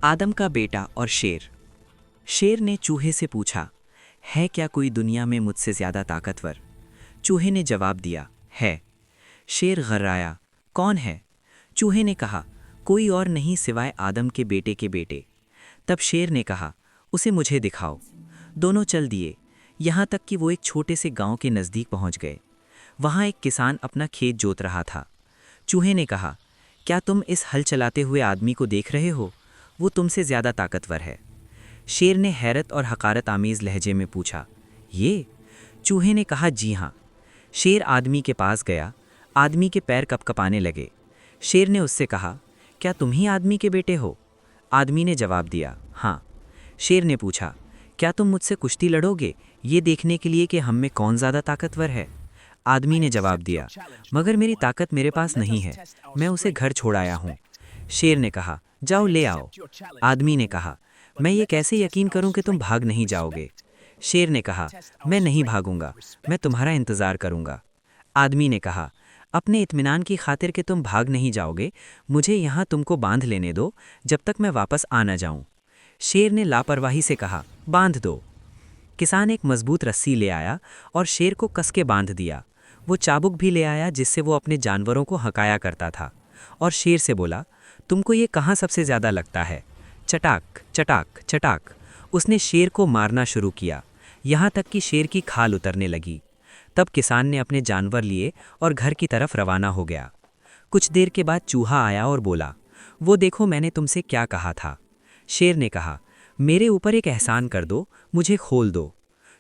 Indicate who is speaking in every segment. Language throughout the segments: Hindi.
Speaker 1: आदम का बेटा और शेर। शेर ने चूहे से पूछा, है क्या कोई दुनिया में मुझसे ज़्यादा ताकतवर? चूहे ने जवाब दिया, है। शेर घर्राया, कौन है? चूहे ने कहा, कोई और नहीं सिवाय आदम के बेटे। तब शेर ने कहा, उसे मुझे दिखाओ। दोनों चल दिए, यहाँ तक कि वो एक छोटे से गांव के नज़दीक पहुँच गए। वहाँ एक किसान अपना खेत जोत रहा था। चूहे ने कहा, क्या तुम इस हल चलाते हुए आदमी को देख रहे हो? वो तुमसे ज़्यादा ताकतवर है। शेर ने हैरत और हकारत आमीज़ लहजे में पूछा, ये? चूहे ने कहा, जी हाँ। शेर आदमी के पास गया। आदमी के पैर कपकपाने लगे। शेर ने उससे कहा, क्या तुम ही आदमी के बेटे हो? आदमी ने जवाब दिया, हाँ। शेर ने पूछा, क्या तुम मुझसे कुश्ती लड़ोगे, ये देखने के लिए कि हम में कौन ज़्यादा ताकतवर है? आदमी ने जवाब दिया, मगर मेरी ताकत मेरे पास नहीं है, मैं उसे घर छोड़ आया हूँ। शेर ने कहा, जाओ ले आओ। आदमी ने कहा, मैं ये कैसे यकीन करूं कि तुम भाग नहीं जाओगे? शेर ने कहा, मैं नहीं भागूंगा, मैं तुम्हारा इंतज़ार करूंगा। आदमी ने कहा, अपने इत्मीनान की खातिर कि तुम भाग नहीं जाओगे, मुझे यहाँ तुमको बांध लेने दो जब तक मैं वापस आ न जाऊँ। शेर ने लापरवाही से कहा, बांध दो। किसान एक मजबूत रस्सी ले आया और शेर को कस के बांध दिया। वो चाबुक भी ले आया जिससे वो अपने जानवरों को हकाया करता था, और शेर से बोला, तुमको ये कहाँ सबसे ज़्यादा लगता है? चटाक चटाक चटाक। उसने शेर को मारना शुरू किया, यहाँ तक कि शेर की खाल उतरने लगी। तब किसान ने अपने जानवर लिए और घर की तरफ रवाना हो गया। कुछ देर के बाद चूहा आया और बोला, वो देखो मैंने तुमसे क्या कहा था। शेर ने कहा, मेरे ऊपर एक एहसान कर दो, मुझे खोल दो।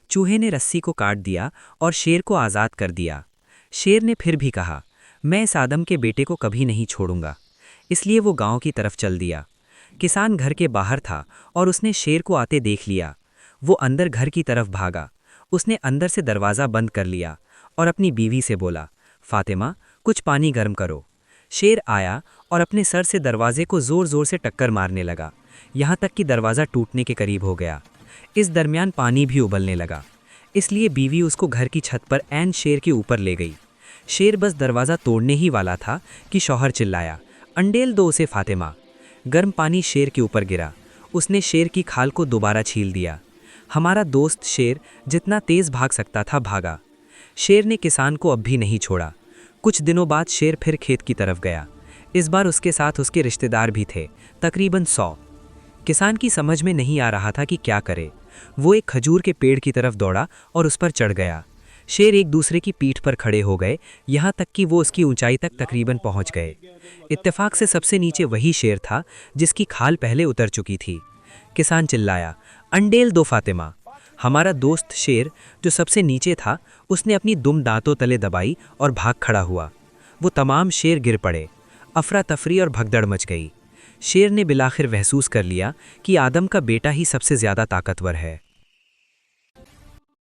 Speaker 1: चूहे ने रस्सी को काट दिया और शेर को आज़ाद कर दिया। शेर ने फिर भी कहा, मैं इस आदम के बेटे को कभी नहीं छोड़ूंगा। इसलिए वो गांव की तरफ चल दिया। किसान घर के बाहर था और उसने शेर को आते देख लिया। वो अंदर घर की तरफ भागा। उसने अंदर से दरवाज़ा बंद कर लिया और अपनी बीवी से बोला, फातिमा, कुछ पानी गर्म करो। शेर आया और अपने सर से दरवाजे को ज़ोर ज़ोर से टक्कर मारने लगा, यहाँ तक कि दरवाज़ा टूटने के करीब हो गया। इस दरमियान पानी भी उबलने लगा, इसलिए बीवी उसको घर की छत पर ऐन शेर के ऊपर ले गई। शेर बस दरवाज़ा तोड़ने ही वाला था कि शौहर चिल्लाया, अंडेल दो उसे फातिमा। गर्म पानी शेर के ऊपर गिरा। उसने शेर की खाल को दोबारा छील दिया। हमारा दोस्त शेर जितना तेज़ भाग सकता था भागा। शेर ने किसान को अब भी नहीं छोड़ा। कुछ दिनों बाद शेर फिर खेत की तरफ गया। इस बार उसके साथ उसके रिश्तेदार भी थे, तकरीबन 100। किसान की समझ में नहीं आ रहा था कि क्या करे। वो एक खजूर के पेड़ की तरफ दौड़ा और उस पर चढ़ गया। शेर एक दूसरे की पीठ पर खड़े हो गए, यहाँ तक कि वो उसकी ऊंचाई तक तकरीबन पहुँच गए। इत्तेफाक से सबसे नीचे वही शेर था जिसकी खाल पहले उतर चुकी थी। किसान चिल्लाया, अंडेल दो फातिमा। हमारा दोस्त शेर जो सबसे नीचे था, उसने अपनी दुम दांतों तले दबाई और भाग खड़ा हुआ। वो तमाम शेर गिर पड़े। अफरा तफरी और भगदड़ मच गई। शेर ने बिलाखिर महसूस कर लिया कि आदम का बेटा ही सबसे ज़्यादा ताकतवर है।